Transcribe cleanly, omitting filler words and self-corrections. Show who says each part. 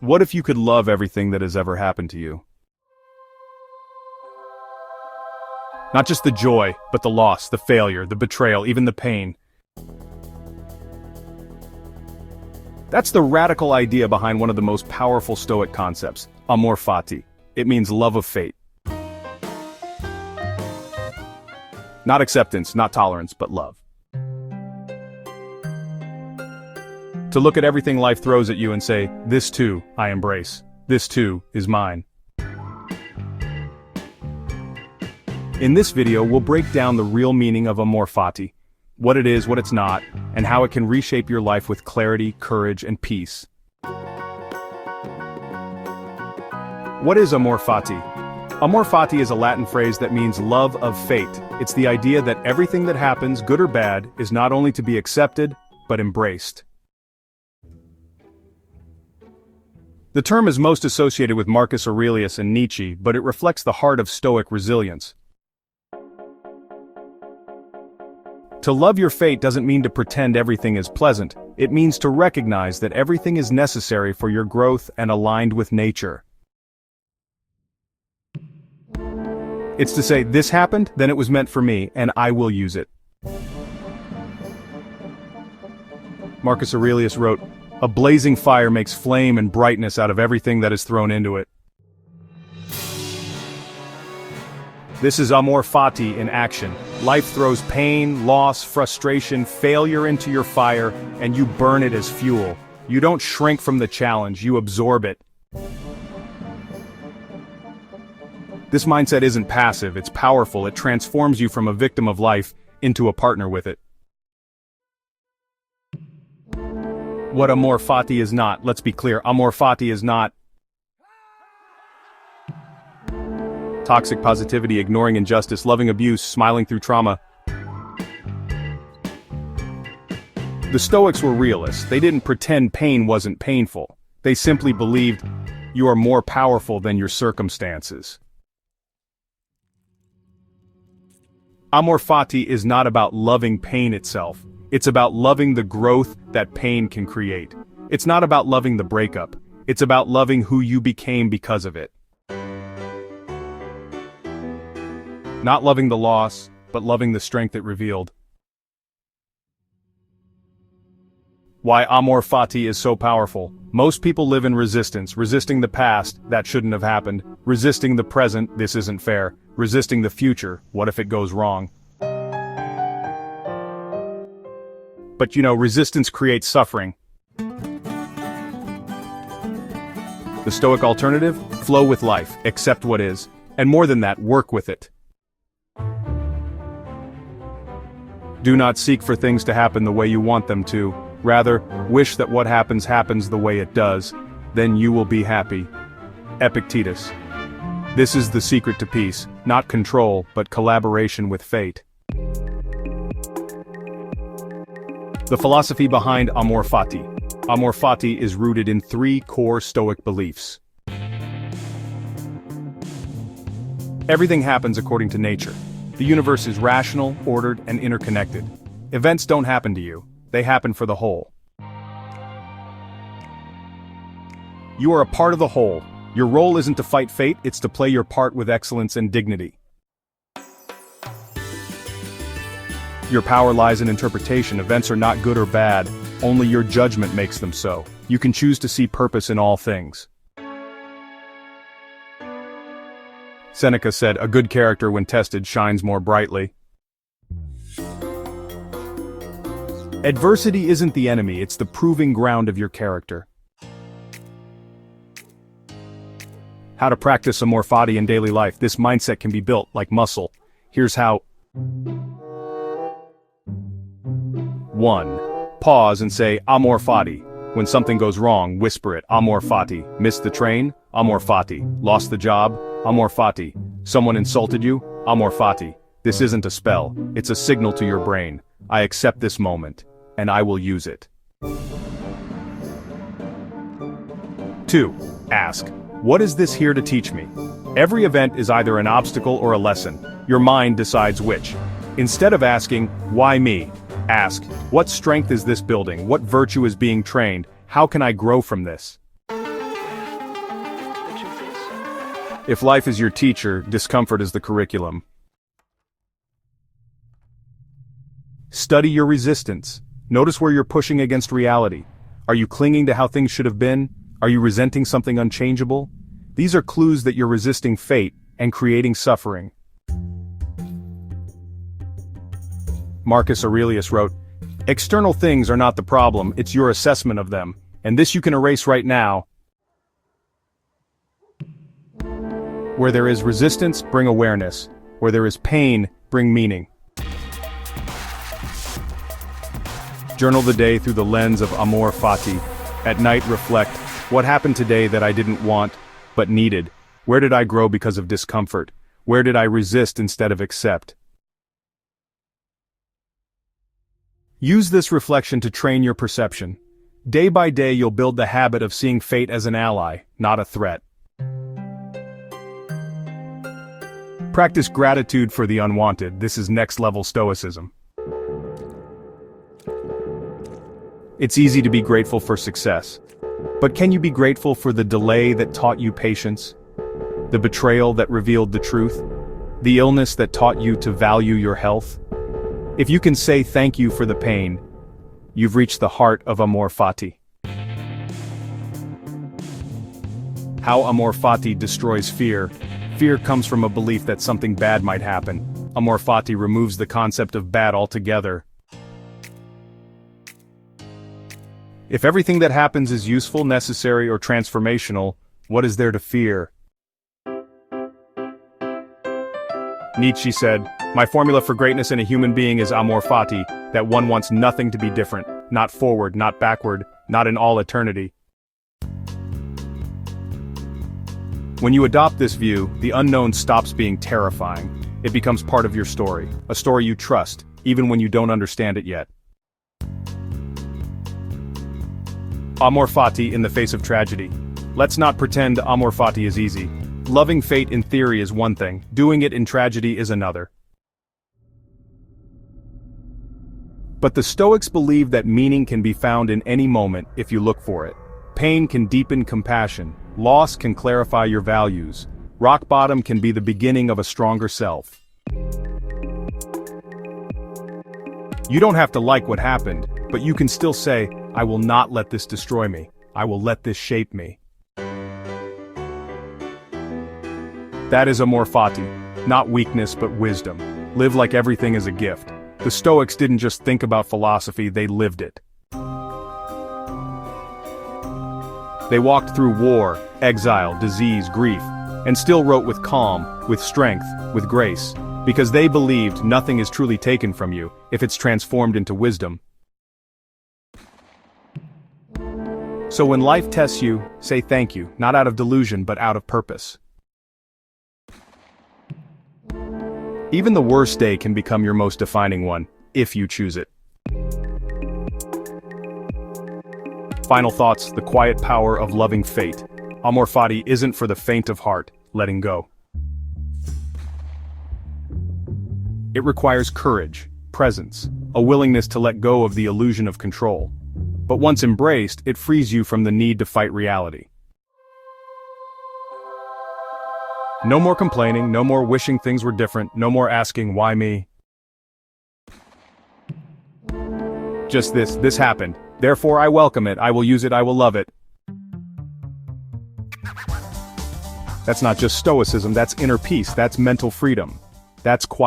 Speaker 1: What if you could love everything that has ever happened to you? Not just the joy, but the loss, the failure, the betrayal, even the pain. That's the radical idea behind one of the most powerful Stoic concepts, Amor Fati. It means love of fate. Not acceptance, not tolerance, but love. To look at everything life throws at you and say, this too, I embrace. This too, is mine. In this video, we'll break down the real meaning of Amor Fati, what it is, what it's not, and how it can reshape your life with clarity, courage, and peace. What is Amor Fati? Amor Fati is a Latin phrase that means love of fate. It's the idea that everything that happens, good or bad, is not only to be accepted, but embraced. The term is most associated with Marcus Aurelius and Nietzsche, but it reflects the heart of Stoic resilience. To love your fate doesn't mean to pretend everything is pleasant. It means to recognize that everything is necessary for your growth and aligned with nature. It's to say, this happened, then it was meant for me, and I will use it. Marcus Aurelius wrote, "A blazing fire makes flame and brightness out of everything that is thrown into it." This is Amor Fati in action. Life throws pain, loss, frustration, failure into your fire, and you burn it as fuel. You don't shrink from the challenge, you absorb it. This mindset isn't passive, it's powerful. It transforms you from a victim of life into a partner with it. What Amor Fati is not, let's be clear, Amor Fati is not toxic positivity, ignoring injustice, loving abuse, smiling through trauma. The Stoics were realists. They didn't pretend pain wasn't painful. They simply believed you are more powerful than your circumstances. Amor Fati is not about loving pain itself. It's about loving the growth that pain can create. It's not about loving the breakup. It's about loving who you became because of it. Not loving the loss, but loving the strength it revealed. Why Amor Fati is so powerful. Most people live in resistance, resisting the past, that shouldn't have happened, resisting the present, this isn't fair, resisting the future, what if it goes wrong? But resistance creates suffering. The Stoic Alternative? Flow with life, accept what is, and more than that, work with it. Do not seek for things to happen the way you want them to. Rather, wish that what happens happens the way it does. Then you will be happy. Epictetus. This is the secret to peace, not control, but collaboration with fate. The philosophy behind Amor Fati. Amor Fati is rooted in 3 core Stoic beliefs. Everything happens according to nature. The universe is rational, ordered, and interconnected. Events don't happen to you, they happen for the whole. You are a part of the whole. Your role isn't to fight fate, it's to play your part with excellence and dignity. Your power lies in interpretation. Events are not good or bad, only your judgment makes them so. You can choose to see purpose in all things. Seneca said, "A good character when tested shines more brightly." Adversity isn't the enemy, it's the proving ground of your character. How to practice Amor Fati in daily life. This mindset can be built like muscle. Here's how. 1. Pause and say, Amor Fati. When something goes wrong, whisper it, Amor Fati. Missed the train? Amor Fati. Lost the job? Amor Fati. Someone insulted you? Amor Fati. This isn't a spell, it's a signal to your brain. I accept this moment, and I will use it. 2. Ask, what is this here to teach me? Every event is either an obstacle or a lesson. Your mind decides which. Instead of asking, why me? Ask, what strength is this building? What virtue is being trained? How can I grow from this? If life is your teacher, discomfort is the curriculum. Study your resistance. Notice where you're pushing against reality. Are you clinging to how things should have been? Are you resenting something unchangeable? These are clues that you're resisting fate and creating suffering. Marcus Aurelius wrote, "External things are not the problem, it's your assessment of them, and this you can erase right now." Where there is resistance, bring awareness. Where there is pain, bring meaning. Journal the day through the lens of Amor Fati. At night reflect, what happened today that I didn't want, but needed? Where did I grow because of discomfort? Where did I resist instead of accept? Use this reflection to train your perception. Day by day you'll build the habit of seeing fate as an ally, not a threat. Practice gratitude for the unwanted. This is next-level Stoicism. It's easy to be grateful for success. But can you be grateful for the delay that taught you patience? The betrayal that revealed the truth? The illness that taught you to value your health? If you can say thank you for the pain, you've reached the heart of Amor Fati. How Amor Fati destroys fear. Fear comes from a belief that something bad might happen. Amor Fati removes the concept of bad altogether. If everything that happens is useful, necessary, or transformational, what is there to fear? Nietzsche said, "My formula for greatness in a human being is Amor Fati, that one wants nothing to be different, not forward, not backward, not in all eternity." When you adopt this view, the unknown stops being terrifying. It becomes part of your story, a story you trust, even when you don't understand it yet. Amor Fati in the face of tragedy. Let's not pretend Amor Fati is easy. Loving fate in theory is one thing, doing it in tragedy is another. But the Stoics believe that meaning can be found in any moment if you look for it. Pain can deepen compassion, loss can clarify your values, rock bottom can be the beginning of a stronger self. You don't have to like what happened, but you can still say, "I will not let this destroy me. I will let this shape me." That is Amor Fati, not weakness but wisdom. Live like everything is a gift. The Stoics didn't just think about philosophy, they lived it. They walked through war, exile, disease, grief, and still wrote with calm, with strength, with grace, because they believed nothing is truly taken from you if it's transformed into wisdom. So when life tests you, say thank you, not out of delusion but out of purpose. Even the worst day can become your most defining one, if you choose it. Final thoughts, the quiet power of loving fate. Amor Fati isn't for the faint of heart, letting go. It requires courage, presence, a willingness to let go of the illusion of control. But once embraced, it frees you from the need to fight reality. No more complaining, no more wishing things were different, no more asking, why me? Just this happened. Therefore I welcome it, I will use it, I will love it. That's not just Stoicism, that's inner peace, that's mental freedom. That's quiet.